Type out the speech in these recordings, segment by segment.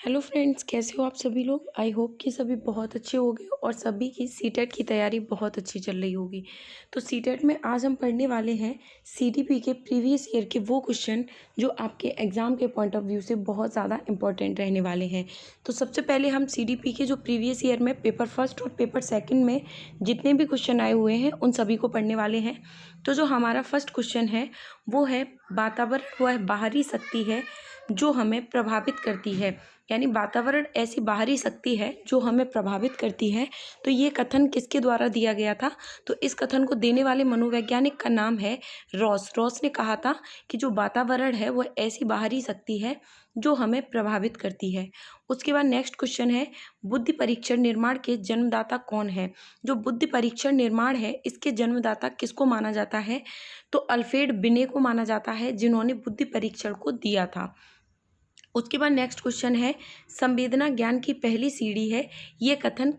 Hello friends, कैसे हो आप सभी लोग। आई होप कि सभी बहुत अच्छे होंगे और सभी की सीटेट की तैयारी बहुत अच्छी चल रही होगी। तो सीटेट में आज हम पढ़ने वाले हैं सीडीपी के प्रीवियस ईयर के वो क्वेश्चन जो आपके एग्ज़ाम के पॉइंट ऑफ व्यू से बहुत ज़्यादा इंपॉर्टेंट रहने वाले हैं। तो सबसे पहले हम सीडीपी के जो प्रीवियस ईयर में पेपर फर्स्ट और पेपर सेकेंड में जितने भी क्वेश्चन आए हुए हैं उन सभी को पढ़ने वाले हैं। तो जो हमारा फर्स्ट क्वेश्चन है वो है वातावरण वह बाहरी शक्ति है जो हमें प्रभावित करती है। यानी वातावरण ऐसी बाहरी शक्ति है जो हमें प्रभावित करती है। तो ये कथन किसके द्वारा दिया गया था? तो इस कथन को देने वाले मनोवैज्ञानिक का नाम है रॉस। रॉस ने कहा था कि जो वातावरण है वह ऐसी बाहरी शक्ति है जो हमें प्रभावित करती है। उसके बाद नेक्स्ट क्वेश्चन है बुद्धि परीक्षण निर्माण के जन्मदाता कौन है? जो बुद्धि परीक्षण निर्माण है इसके जन्मदाता किसको माना जाता है? तो अल्फ्रेड बिने को माना जाता है जिन्होंने बुद्धि परीक्षण को दिया था। उसके बाद नेक्स्ट क्वेश्चन है संवेदना ज्ञान की पहली सीढ़ी है, ये कथन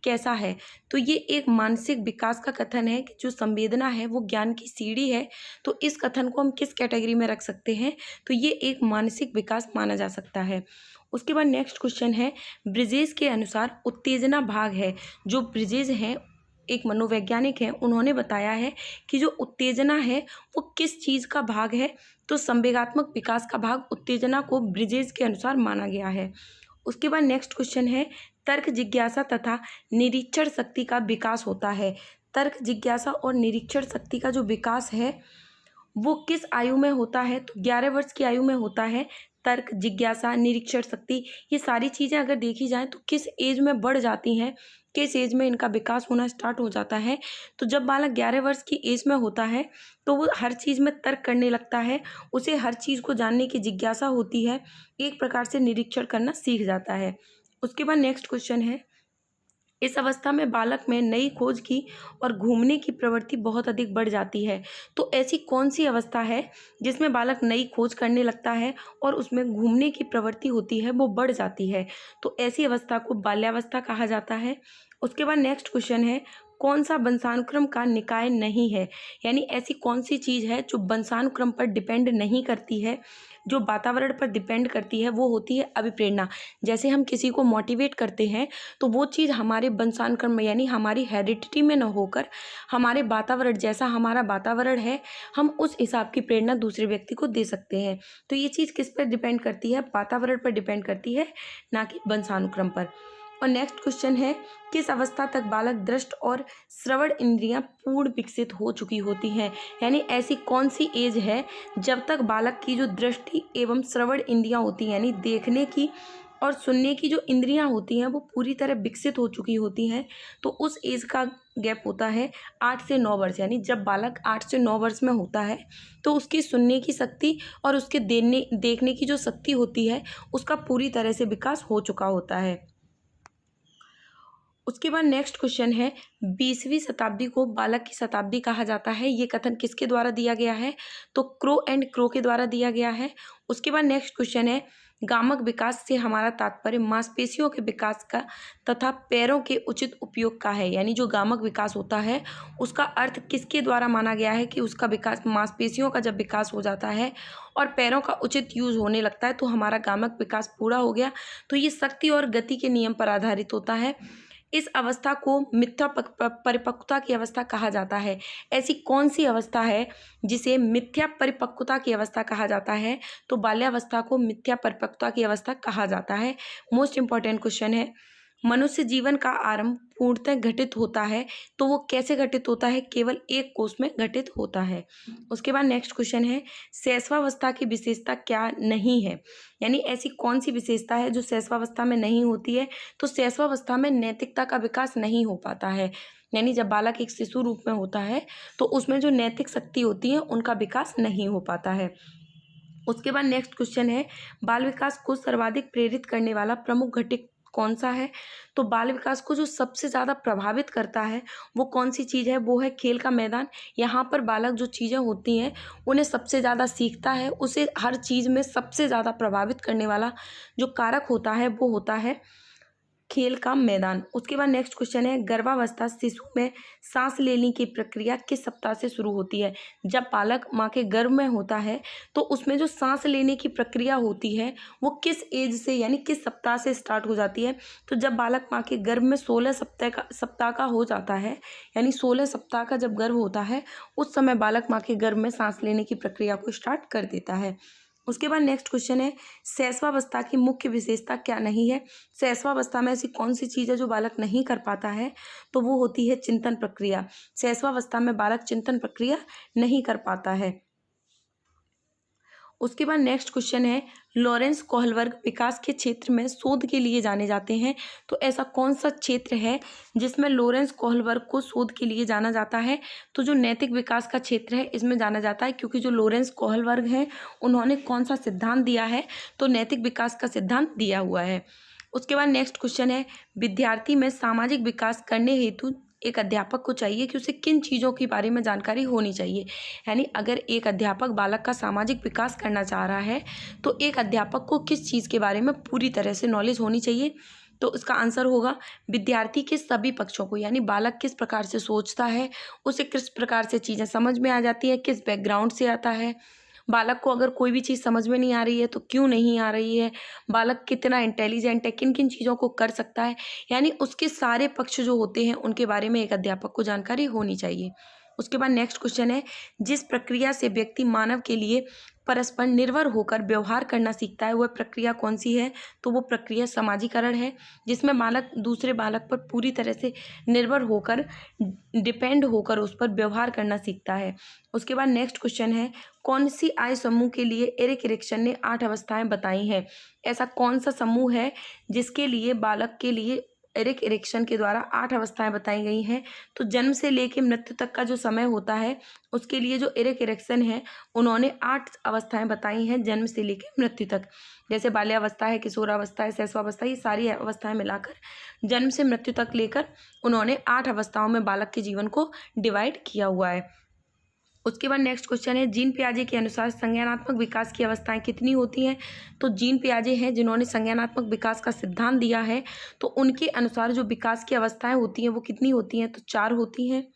कैसा है? तो ये एक मानसिक विकास का कथन है कि जो संवेदना है वो ज्ञान की सीढ़ी है। तो इस कथन को हम किस कैटेगरी में रख सकते हैं? तो ये एक मानसिक विकास माना जा सकता है। उसके बाद नेक्स्ट क्वेश्चन है ब्रिजेस के अनुसार उत्तेजना भाग है। जो ब्रिजेस हैं एक मनोवैज्ञानिक हैं, उन्होंने बताया है कि जो उत्तेजना है वो किस चीज़ का भाग है? तो संवेगात्मक विकास का भाग उत्तेजना को ब्रिजेस के अनुसार माना गया है। उसके बाद नेक्स्ट क्वेश्चन है तर्क जिज्ञासा तथा निरीक्षण शक्ति का विकास होता है। तर्क जिज्ञासा और निरीक्षण शक्ति का जो विकास है वो किस आयु में होता है? तो 11 वर्ष की आयु में होता है। तर्क जिज्ञासा निरीक्षण शक्ति ये सारी चीज़ें अगर देखी जाएँ तो किस एज में बढ़ जाती हैं, किस एज में इनका विकास होना स्टार्ट हो जाता है? तो जब बालक 11 वर्ष की एज में होता है तो वो हर चीज़ में तर्क करने लगता है, उसे हर चीज़ को जानने की जिज्ञासा होती है, एक प्रकार से निरीक्षण करना सीख जाता है। उसके बाद नेक्स्ट क्वेश्चन है इस अवस्था में बालक में नई खोज की और घूमने की प्रवृत्ति बहुत अधिक बढ़ जाती है। तो ऐसी कौन सी अवस्था है जिसमें बालक नई खोज करने लगता है और उसमें घूमने की प्रवृत्ति होती है वो बढ़ जाती है? तो ऐसी अवस्था को बाल्यावस्था कहा जाता है। उसके बाद नेक्स्ट क्वेश्चन है कौन सा वंशानुक्रम का निकाय नहीं है? यानी ऐसी कौन सी चीज़ है जो वंशानुक्रम पर डिपेंड नहीं करती है, जो वातावरण पर डिपेंड करती है? वो होती है अभिप्रेरणा। जैसे हम किसी को मोटिवेट करते हैं तो वो चीज़ हमारे वंशानुक्रम में यानी हमारी हेरिडिटी में न होकर हमारे वातावरण जैसा हमारा वातावरण है हम उस हिसाब की प्रेरणा दूसरे व्यक्ति को दे सकते हैं। तो ये चीज़ किस पर डिपेंड करती है? वातावरण पर डिपेंड करती है, ना कि वंशानुक्रम पर। और नेक्स्ट क्वेश्चन है किस अवस्था तक बालक दृष्ट और श्रवण इंद्रियां पूर्ण विकसित हो चुकी होती हैं? यानी ऐसी कौन सी एज है जब तक बालक की जो दृष्टि एवं श्रवण इंद्रियां होती हैं यानी देखने की और सुनने की जो इंद्रियां होती हैं वो पूरी तरह विकसित हो चुकी होती हैं? तो उस एज का गैप होता है 8 से 9 वर्ष। यानी जब बालक 8 से 9 वर्ष में होता है तो उसकी सुनने की शक्ति और उसके देखने की जो शक्ति होती है उसका पूरी तरह से विकास हो चुका होता है। उसके बाद नेक्स्ट क्वेश्चन है 20वीं शताब्दी को बालक की शताब्दी कहा जाता है, ये कथन किसके द्वारा दिया गया है? तो क्रो एंड क्रो के द्वारा दिया गया है। उसके बाद नेक्स्ट क्वेश्चन है गामक विकास से हमारा तात्पर्य मांसपेशियों के विकास का तथा पैरों के उचित उपयोग का है। यानी जो गामक विकास होता है उसका अर्थ किसके द्वारा माना गया है कि उसका विकास मांसपेशियों का जब विकास हो जाता है और पैरों का उचित यूज होने लगता है तो हमारा गामक विकास पूरा हो गया। तो ये शक्ति और गति के नियम पर आधारित होता है। इस अवस्था को मिथ्या परिपक्वता की अवस्था कहा जाता है। ऐसी कौन सी अवस्था है जिसे मिथ्या परिपक्वता की अवस्था कहा जाता है? तो बाल्यावस्था को मिथ्या परिपक्वता की अवस्था कहा जाता है। मोस्ट इंपॉर्टेंट क्वेश्चन है मनुष्य जीवन का आरंभ पूर्णतः घटित होता है, तो वो कैसे घटित होता है? केवल एक कोष में घटित होता है। उसके बाद नेक्स्ट क्वेश्चन है शैशवावस्था की विशेषता क्या नहीं है? यानी ऐसी कौन सी विशेषता है जो शैशवावस्था में नहीं होती है? तो शैशवावस्था में नैतिकता का विकास नहीं हो पाता है। यानी जब बालक एक शिशु रूप में होता है तो उसमें जो नैतिक शक्ति होती है उनका विकास नहीं हो पाता है। उसके बाद नेक्स्ट क्वेश्चन है बाल विकास को सर्वाधिक प्रेरित करने वाला प्रमुख घटक कौन सा है? तो बाल विकास को जो सबसे ज़्यादा प्रभावित करता है वो कौन सी चीज़ है? वो है खेल का मैदान। यहाँ पर बालक जो चीज़ें होती हैं उन्हें सबसे ज़्यादा सीखता है, उसे हर चीज़ में सबसे ज़्यादा प्रभावित करने वाला जो कारक होता है वो होता है खेल का मैदान। उसके बाद नेक्स्ट क्वेश्चन है, गर्भावस्था शिशु में सांस लेने की प्रक्रिया किस सप्ताह से शुरू होती है? जब बालक माँ के गर्भ में होता है तो उसमें जो सांस लेने की प्रक्रिया होती है वो किस एज से यानी किस सप्ताह से स्टार्ट हो जाती है? तो जब बालक माँ के गर्भ में 16 सप्ताह का हो जाता है, यानी 16 सप्ताह का जब गर्भ होता है उस समय बालक माँ के गर्भ में सांस लेने की प्रक्रिया को स्टार्ट कर देता है। उसके बाद नेक्स्ट क्वेश्चन है, शैशवावस्था की मुख्य विशेषता क्या नहीं है? शैशवावस्था में ऐसी कौन सी चीज़ है जो बालक नहीं कर पाता है? तो वो होती है चिंतन प्रक्रिया। शैशवावस्था में बालक चिंतन प्रक्रिया नहीं कर पाता है। उसके बाद नेक्स्ट क्वेश्चन है, लॉरेंस कोहलबर्ग विकास के क्षेत्र में शोध के लिए जाने जाते हैं। तो ऐसा कौन सा क्षेत्र है जिसमें लॉरेंस कोहलबर्ग को शोध के लिए जाना जाता है? तो जो नैतिक विकास का क्षेत्र है इसमें जाना जाता है, क्योंकि जो लॉरेंस कोहलबर्ग हैं उन्होंने कौन सा सिद्धांत दिया है? तो नैतिक विकास का सिद्धांत दिया हुआ है। उसके बाद नेक्स्ट क्वेश्चन है, विद्यार्थी में सामाजिक विकास करने हेतु एक अध्यापक को चाहिए कि उसे किन चीज़ों के बारे में जानकारी होनी चाहिए? यानी अगर एक अध्यापक बालक का सामाजिक विकास करना चाह रहा है तो एक अध्यापक को किस चीज़ के बारे में पूरी तरह से नॉलेज होनी चाहिए? तो इसका आंसर होगा विद्यार्थी के सभी पक्षों को, यानी बालक किस प्रकार से सोचता है, उसे किस प्रकार से चीज़ें समझ में आ जाती है, किस बैकग्राउंड से आता है, बालक को अगर कोई भी चीज़ समझ में नहीं आ रही है तो क्यों नहीं आ रही है, बालक कितना इंटेलिजेंट है, किन किन चीज़ों को कर सकता है, यानी उसके सारे पक्ष जो होते हैं उनके बारे में एक अध्यापक को जानकारी होनी चाहिए। उसके बाद नेक्स्ट क्वेश्चन है, जिस प्रक्रिया से व्यक्ति मानव के लिए परस्पर निर्भर होकर व्यवहार करना सीखता है वह प्रक्रिया कौन सी है? तो वो प्रक्रिया समाजीकरण है, जिसमें बालक दूसरे बालक पर पूरी तरह से निर्भर होकर, डिपेंड होकर उस पर व्यवहार करना सीखता है। उसके बाद नेक्स्ट क्वेश्चन है, कौन सी आयु समूह के लिए एरिक एरिक्सन ने 8 अवस्थाएं बताई हैं? ऐसा कौन सा समूह है जिसके लिए बालक के लिए एरिक एरिक्सन के द्वारा 8 अवस्थाएं बताई गई हैं? तो जन्म से लेकर मृत्यु तक का जो समय होता है उसके लिए जो एरिक एरिक्सन है उन्होंने 8 अवस्थाएं बताई हैं जन्म से लेकर मृत्यु तक। जैसे बाल्यावस्था है, किशोरावस्था है, शैशवावस्था, ये सारी अवस्थाएं मिलाकर जन्म से मृत्यु तक लेकर उन्होंने 8 अवस्थाओं में बालक के जीवन को डिवाइड किया हुआ है। उसके बाद नेक्स्ट क्वेश्चन है, जीन पियाजे के अनुसार संज्ञानात्मक विकास की अवस्थाएं कितनी होती हैं? तो जीन पियाजे हैं जिन्होंने संज्ञानात्मक विकास का सिद्धांत दिया है, तो उनके अनुसार जो विकास की अवस्थाएं होती हैं वो कितनी होती हैं? तो 4 होती हैं।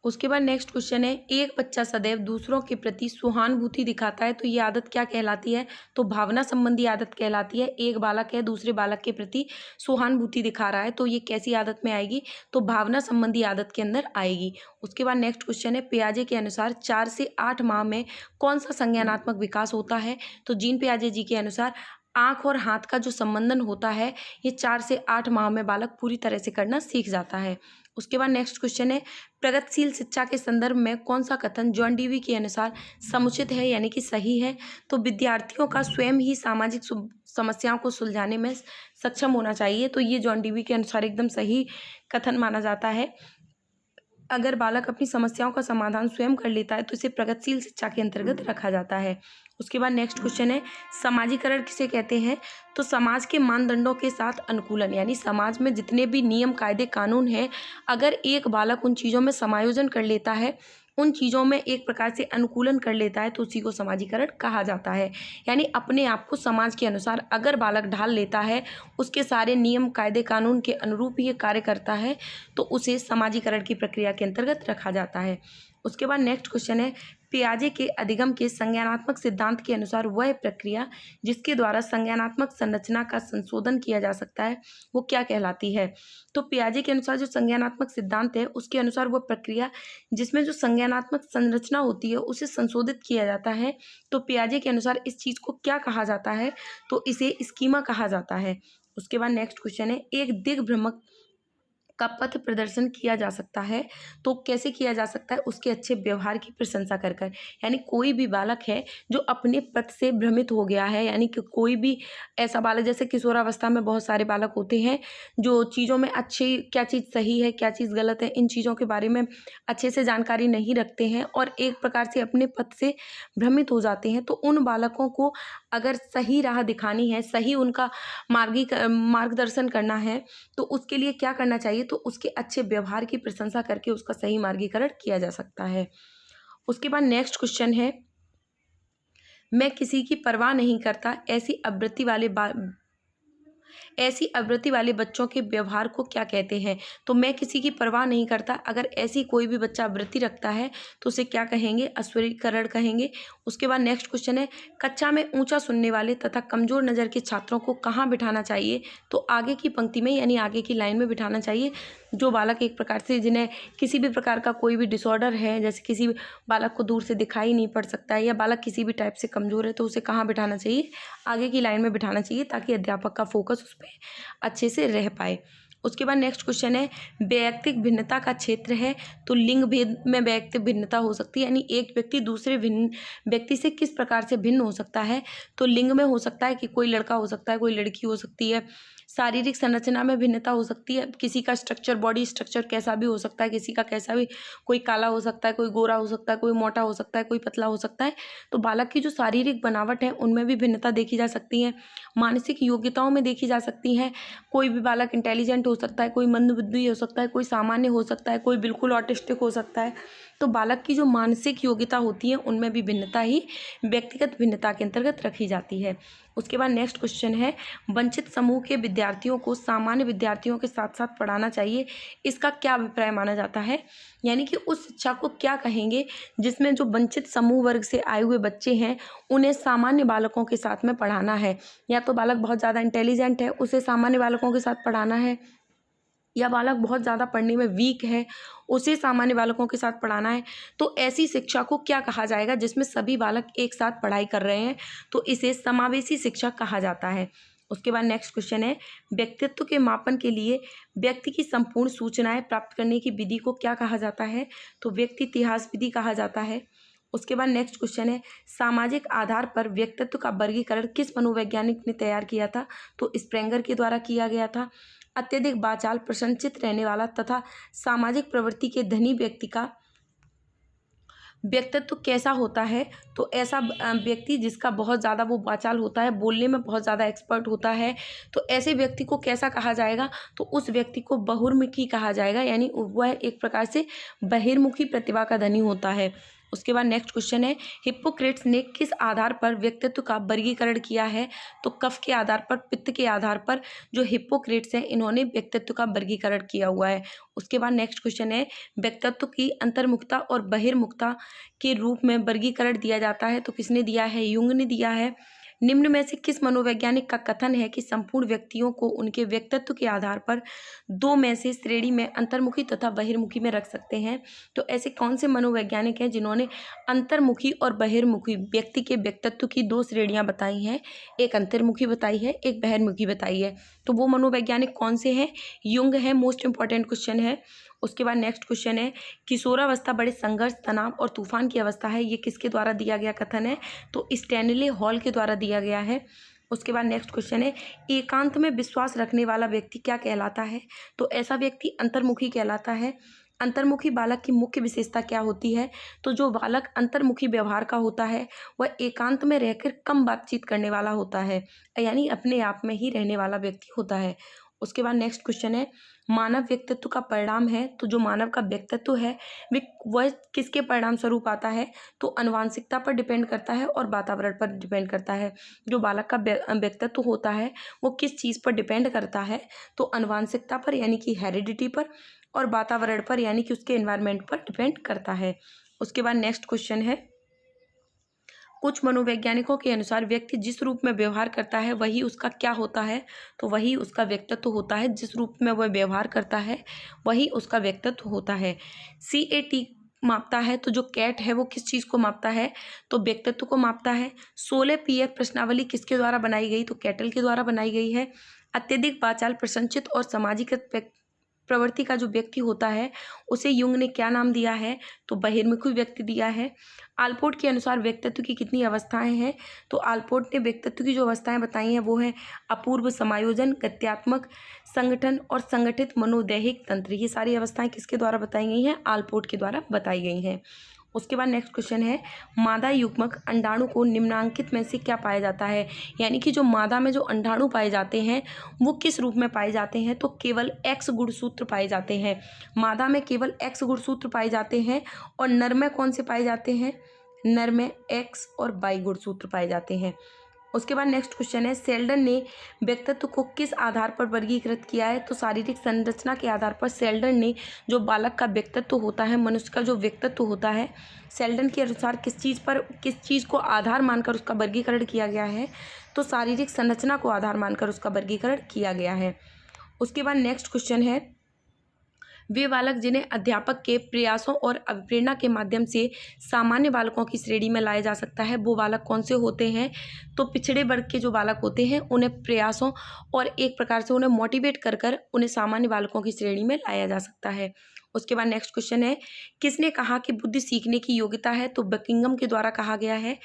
उसके बाद नेक्स्ट क्वेश्चन है, एक बच्चा सदैव दूसरों के प्रति सहानुभूति दिखाता है तो ये आदत क्या कहलाती है? तो भावना संबंधी आदत कहलाती है। एक बालक है दूसरे बालक के प्रति सहानुभूति दिखा रहा है तो ये कैसी आदत में आएगी? तो भावना संबंधी आदत के अंदर आएगी। उसके बाद नेक्स्ट क्वेश्चन है, पियाजे के अनुसार 4 से 8 माह में कौन सा संज्ञानात्मक विकास होता है? तो जीन पियाजे जी के अनुसार आँख और हाथ का जो संबंधन होता है ये 4 से 8 माह में बालक पूरी तरह से करना सीख जाता है। उसके बाद नेक्स्ट क्वेश्चन है, प्रगतिशील शिक्षा के संदर्भ में कौन सा कथन जॉन डीवी के अनुसार समुचित है यानी कि सही है? तो विद्यार्थियों का स्वयं ही सामाजिक समस्याओं को सुलझाने में सक्षम होना चाहिए, तो ये जॉन डीवी के अनुसार एकदम सही कथन माना जाता है। अगर बालक अपनी समस्याओं का समाधान स्वयं कर लेता है तो इसे प्रगतिशील शिक्षा के अंतर्गत रखा जाता है। उसके बाद नेक्स्ट क्वेश्चन है, समाजीकरण किसे कहते हैं? तो समाज के मानदंडों के साथ अनुकूलन, यानी समाज में जितने भी नियम कायदे कानून हैं अगर एक बालक उन चीज़ों में समायोजन कर लेता है, उन चीज़ों में एक प्रकार से अनुकूलन कर लेता है तो उसी को समाजीकरण कहा जाता है। यानी अपने आप को समाज के अनुसार अगर बालक ढाल लेता है, उसके सारे नियम कायदे कानून के अनुरूप ये कार्य करता है तो उसे समाजीकरण की प्रक्रिया के अंतर्गत रखा जाता है। उसके बाद नेक्स्ट क्वेश्चन है, पियाजे के अधिगम के संज्ञानात्मक सिद्धांत के अनुसार वह प्रक्रिया जिसके द्वारा संज्ञानात्मक संरचना का संशोधन किया जा सकता है वो क्या कहलाती है? तो पियाजे के अनुसार जो संज्ञानात्मक सिद्धांत है उसके अनुसार वह प्रक्रिया जिसमें जो संज्ञानात्मक संरचना होती है उसे संशोधित किया जाता है, तो पियाजे के अनुसार इस चीज़ को क्या कहा जाता है? तो इसे स्कीमा कहा जाता है। उसके बाद नेक्स्ट क्वेश्चन है, एक दिग्भ्रमक का पथ प्रदर्शन किया जा सकता है तो कैसे किया जा सकता है? उसके अच्छे व्यवहार की प्रशंसा कर कर, यानी कोई भी बालक है जो अपने पथ से भ्रमित हो गया है, यानी कि कोई भी ऐसा बालक, जैसे किशोरावस्था में बहुत सारे बालक होते हैं जो चीज़ों में अच्छी, क्या चीज़ सही है क्या चीज़ गलत है इन चीज़ों के बारे में अच्छे से जानकारी नहीं रखते हैं और एक प्रकार से अपने पथ से भ्रमित हो जाते हैं, तो उन बालकों को अगर सही राह दिखानी है, सही उनका मार्गदर्शन करना है तो उसके लिए क्या करना चाहिए? तो उसके अच्छे व्यवहार की प्रशंसा करके उसका सही मार्गीकरण किया जा सकता है। उसके बाद नेक्स्ट क्वेश्चन है, मैं किसी की परवाह नहीं करता, ऐसी आवृत्ति वाले बच्चों के व्यवहार को क्या कहते हैं? तो मैं किसी की परवाह नहीं करता, अगर ऐसी कोई भी बच्चा आवृत्ति रखता है तो उसे क्या कहेंगे? अस्वीकरण कहेंगे। उसके बाद नेक्स्ट क्वेश्चन है, कक्षा में ऊंचा सुनने वाले तथा कमजोर नज़र के छात्रों को कहाँ बिठाना चाहिए? तो आगे की पंक्ति में यानी आगे की लाइन में बिठाना चाहिए। जो बालक एक प्रकार से जिन्हें किसी भी प्रकार का कोई भी डिसऑर्डर है, जैसे किसी बालक को दूर से दिखाई नहीं पड़ सकता है या बालक किसी भी टाइप से कमज़ोर है, तो उसे कहाँ बिठाना चाहिए? आगे की लाइन में बिठाना चाहिए, ताकि अध्यापक का फोकस उस पर अच्छे से रह पाए। उसके बाद नेक्स्ट क्वेश्चन है, वैयक्तिक भिन्नता का क्षेत्र है। तो लिंग भेद में वैयक्तिक भिन्नता हो सकती है, यानी एक व्यक्ति दूसरे व्यक्ति से किस प्रकार से भिन्न हो सकता है? तो लिंग में हो सकता है कि कोई लड़का हो सकता है, कोई लड़की हो सकती है। शारीरिक संरचना में भिन्नता हो सकती है, किसी का स्ट्रक्चर, बॉडी स्ट्रक्चर कैसा भी हो सकता है, किसी का कैसा भी, कोई काला हो सकता है, कोई गोरा हो सकता है, कोई मोटा हो सकता है, कोई पतला हो सकता है। तो बालक की जो शारीरिक बनावट है उनमें भी भिन्नता देखी जा सकती है। मानसिक योग्यताओं में देखी जा सकती है, कोई भी बालक इंटेलिजेंट हो सकता है, कोई मंदबुद्धि हो सकता है, कोई सामान्य हो सकता है, कोई बिल्कुल ऑटिस्टिक हो सकता है। तो बालक की जो मानसिक योग्यता होती है उनमें भी भिन्नता ही व्यक्तिगत भिन्नता के अंतर्गत रखी जाती है। उसके बाद नेक्स्ट क्वेश्चन है, वंचित समूह के विद्यार्थियों को सामान्य विद्यार्थियों के साथ साथ पढ़ाना चाहिए, इसका क्या अभिप्राय माना जाता है? यानी कि उस शिक्षा को क्या कहेंगे जिसमें जो वंचित समूह वर्ग से आए हुए बच्चे हैं उन्हें सामान्य बालकों के साथ में पढ़ाना है। या तो बालक बहुत ज़्यादा इंटेलिजेंट है, उसे सामान्य बालकों के साथ पढ़ाना है, या बालक बहुत ज़्यादा पढ़ने में वीक है, उसे सामान्य बालकों के साथ पढ़ाना है। तो ऐसी शिक्षा को क्या कहा जाएगा जिसमें सभी बालक एक साथ पढ़ाई कर रहे हैं? तो इसे समावेशी शिक्षा कहा जाता है। उसके बाद नेक्स्ट क्वेश्चन है, व्यक्तित्व के मापन के लिए व्यक्ति की संपूर्ण सूचनाएं प्राप्त करने की विधि को क्या कहा जाता है? तो व्यक्ति इतिहास विधि कहा जाता है। उसके बाद नेक्स्ट क्वेश्चन है, सामाजिक आधार पर व्यक्तित्व का वर्गीकरण किस मनोवैज्ञानिक ने तैयार किया था? तो स्प्रेंगर के द्वारा किया गया था। अत्यधिक वाचाल, प्रसन्नचित्त रहने वाला तथा सामाजिक प्रवृत्ति के धनी व्यक्ति का व्यक्तित्व कैसा होता है? तो ऐसा व्यक्ति जिसका बहुत ज़्यादा वो वाचाल होता है, बोलने में बहुत ज़्यादा एक्सपर्ट होता है, तो ऐसे व्यक्ति को कैसा कहा जाएगा? तो उस व्यक्ति को बहुमुखी कहा जाएगा, यानी वह एक प्रकार से बहिर्मुखी प्रतिभा का धनी होता है। उसके बाद नेक्स्ट क्वेश्चन है, हिप्पोक्रेट्स ने किस आधार पर व्यक्तित्व का वर्गीकरण किया है? तो कफ के आधार पर, पित्त के आधार पर जो हिप्पोक्रेट्स हैं इन्होंने व्यक्तित्व का वर्गीकरण किया हुआ है। उसके बाद नेक्स्ट क्वेश्चन है, व्यक्तित्व की अंतर्मुखता और बहिर्मुखता के रूप में वर्गीकरण दिया जाता है, तो किसने दिया है? युंग ने दिया है। निम्न में से किस मनोवैज्ञानिक का कथन है कि संपूर्ण व्यक्तियों को उनके व्यक्तित्व के आधार पर दो में से श्रेणी में अंतर्मुखी तथा बहिर्मुखी में रख सकते हैं? तो ऐसे कौन से मनोवैज्ञानिक हैं जिन्होंने अंतर्मुखी और बहिर्मुखी व्यक्ति के व्यक्तित्व की दो श्रेणियां बताई हैं? एक अंतर्मुखी बताई है, एक बहिर्मुखी बताई है। तो वो मनोवैज्ञानिक कौन से हैं? युंग है, मोस्ट इंपॉर्टेंट क्वेश्चन है। उसके बाद नेक्स्ट क्वेश्चन है, किशोरावस्था बड़े संघर्ष, तनाव और तूफान की अवस्था है, ये किसके द्वारा दिया गया कथन है? तो स्टैनले हॉल के द्वारा दिया गया है। उसके बाद नेक्स्ट क्वेश्चन है, एकांत में विश्वास रखने वाला व्यक्ति क्या कहलाता है? तो ऐसा व्यक्ति अंतर्मुखी कहलाता है। अंतर्मुखी बालक की मुख्य विशेषता क्या होती है? तो जो बालक अंतर्मुखी व्यवहार का होता है वह एकांत में रहकर कम बातचीत करने वाला होता है, यानी अपने आप में ही रहने वाला व्यक्ति होता है। उसके बाद नेक्स्ट क्वेश्चन है, मानव व्यक्तित्व का परिणाम है। तो जो मानव का व्यक्तित्व है वह किसके परिणाम स्वरूप आता है? तो आनुवंशिकता पर डिपेंड करता है और वातावरण पर डिपेंड करता है। जो बालक का व्यक्तित्व होता है वो किस चीज़ पर डिपेंड करता है? तो आनुवंशिकता पर, यानी कि हेरिडिटी पर, और वातावरण पर, यानी कि उसके एनवायरनमेंट पर डिपेंड करता है। उसके बाद नेक्स्ट क्वेश्चन है, कुछ मनोवैज्ञानिकों के अनुसार व्यक्ति जिस रूप में व्यवहार करता है वही उसका क्या होता है? तो वही उसका व्यक्तित्व होता है। जिस रूप में वह व्यवहार करता है वही उसका व्यक्तित्व होता है। CAT मापता है, तो जो कैट है वो किस चीज़ को मापता है? तो व्यक्तित्व को मापता है। 16 PF प्रश्नावली किसके द्वारा बनाई गई? तो कैटल के द्वारा बनाई गई है। अत्यधिक वाचाल, प्रसन्नचित्त और सामाजिक प्रवृत्ति का जो व्यक्ति होता है उसे युंग ने क्या नाम दिया है? तो बहिर्मुखी व्यक्ति दिया है। आलपोर्ट के अनुसार व्यक्तित्व की कितनी अवस्थाएं हैं? तो आलपोर्ट ने व्यक्तित्व की जो अवस्थाएं बताई हैं वो है अपूर्व समायोजन, गत्यात्मक, संगठन और संगठित मनोदैहिक तंत्र। ये सारी अवस्थाएं किसके द्वारा बताई गई हैं? आलपोर्ट के द्वारा बताई गई हैं। उसके बाद नेक्स्ट क्वेश्चन है, मादा युग्मक अंडाणु को निम्नांकित में से क्या पाया जाता है, यानी कि जो मादा में जो अंडाणु पाए जाते हैं वो किस रूप में पाए जाते हैं, तो केवल एक्स गुणसूत्र पाए जाते हैं। मादा में केवल एक्स गुणसूत्र पाए जाते हैं और नर में कौन से पाए जाते हैं, नर में एक्स और वाई गुणसूत्र पाए जाते हैं। उसके बाद नेक्स्ट क्वेश्चन है, सेल्डन ने व्यक्तित्व को किस आधार पर वर्गीकृत किया है, तो शारीरिक संरचना के आधार पर सेल्डन ने जो बालक का व्यक्तित्व होता है, मनुष्य का जो व्यक्तित्व होता है, सेल्डन के अनुसार किस चीज़ को आधार मानकर उसका वर्गीकरण किया गया है, तो शारीरिक संरचना को आधार मानकर उसका वर्गीकरण किया गया है। उसके बाद नेक्स्ट क्वेश्चन है, वे बालक जिन्हें अध्यापक के प्रयासों और अभिप्रेरणा के माध्यम से सामान्य बालकों की श्रेणी में लाया जा सकता है, वो बालक कौन से होते हैं, तो पिछड़े वर्ग के जो बालक होते हैं उन्हें प्रयासों और एक प्रकार से उन्हें मोटिवेट कर कर उन्हें सामान्य बालकों की श्रेणी में लाया जा सकता है। उसके बाद नेक्स्ट क्वेश्चन है, किसने कहा कि बुद्धि सीखने की योग्यता है, तो बकिंघम के द्वारा कहा गया है।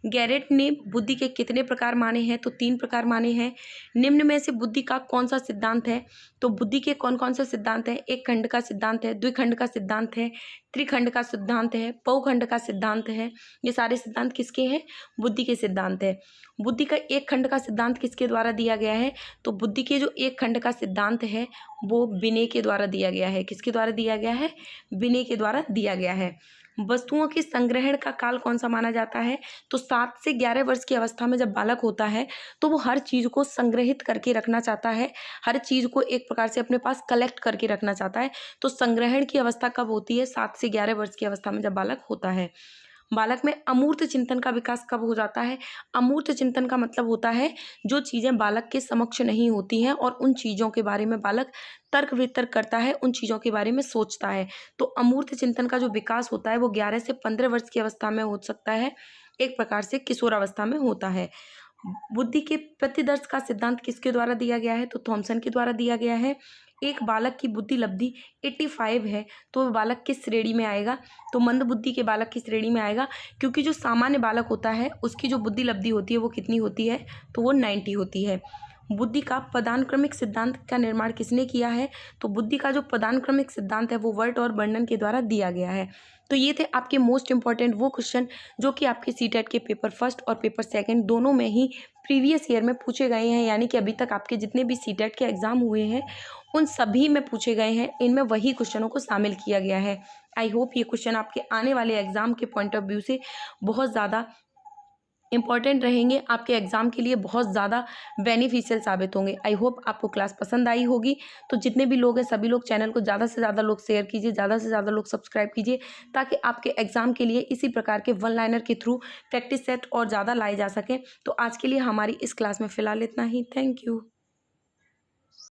गैरेट ने बुद्धि के कितने प्रकार माने हैं, तो 3 प्रकार माने हैं। निम्न में से बुद्धि का कौन सा सिद्धांत है, तो बुद्धि के कौन कौन से सिद्धांत हैं, एक खंड का सिद्धांत है, द्विखंड का सिद्धांत है, त्रिखंड का सिद्धांत है, बहुखंड का सिद्धांत है। ये सारे सिद्धांत किसके हैं, बुद्धि के सिद्धांत है। बुद्धि का एक खंड का सिद्धांत किसके द्वारा दिया गया है, तो बुद्धि के जो एक खंड का सिद्धांत है वो बिने के द्वारा दिया गया है। किसके द्वारा दिया गया है, बिने के द्वारा दिया गया है। वस्तुओं के संग्रहण का काल कौन सा माना जाता है, तो 7 से 11 वर्ष की अवस्था में जब बालक होता है तो वो हर चीज़ को संग्रहित करके रखना चाहता है, हर चीज़ को एक प्रकार से अपने पास कलेक्ट करके रखना चाहता है। तो संग्रहण की अवस्था कब होती है, 7 से 11 वर्ष की अवस्था में जब बालक होता है। बालक में अमूर्त चिंतन का विकास कब हो जाता है, अमूर्त चिंतन का मतलब होता है जो चीज़ें बालक के समक्ष नहीं होती हैं और उन चीज़ों के बारे में बालक तर्क वितर्क करता है, उन चीज़ों के बारे में सोचता है। तो अमूर्त चिंतन का जो विकास होता है वो 11 से 15 वर्ष की अवस्था में हो सकता है, एक प्रकार से किशोरावस्था में होता है। बुद्धि के प्रतिदर्श का सिद्धांत किसके द्वारा दिया गया है, तो थॉमसन के द्वारा दिया गया है। एक बालक की बुद्धि लब्धि 85 है तो वह बालक किस श्रेणी में आएगा, तो मंद बुद्धि के बालक की श्रेणी में आएगा, क्योंकि जो सामान्य बालक होता है उसकी जो बुद्धि लब्धि होती है वो कितनी होती है, तो वो 90 होती है। बुद्धि का पदानुक्रमिक सिद्धांत का निर्माण किसने किया है, तो बुद्धि का जो पदानुक्रमिक सिद्धांत है वो वर्ट और बर्नन के द्वारा दिया गया है। तो ये थे आपके मोस्ट इंपॉर्टेंट वो क्वेश्चन जो कि आपके सीटेट के पेपर फर्स्ट और पेपर सेकंड दोनों में ही प्रीवियस ईयर में पूछे गए हैं, यानी कि अभी तक आपके जितने भी सीटेट के एग्ज़ाम हुए हैं उन सभी में पूछे गए हैं, इनमें वही क्वेश्चनों को शामिल किया गया है। आई होप ये क्वेश्चन आपके आने वाले एग्ज़ाम के पॉइंट ऑफ व्यू से बहुत ज़्यादा इंपॉर्टेंट रहेंगे, आपके एग्ज़ाम के लिए बहुत ज़्यादा बेनिफिशियल साबित होंगे। आई होप आपको क्लास पसंद आई होगी। तो जितने भी लोग हैं सभी लोग चैनल को ज़्यादा से ज़्यादा लोग शेयर कीजिए, ज़्यादा से ज़्यादा लोग सब्सक्राइब कीजिए, ताकि आपके एग्ज़ाम के लिए इसी प्रकार के वन लाइनर के थ्रू प्रैक्टिस सेट और ज़्यादा लाए जा सकें। तो आज के लिए हमारी इस क्लास में फ़िलहाल इतना ही। Thank you.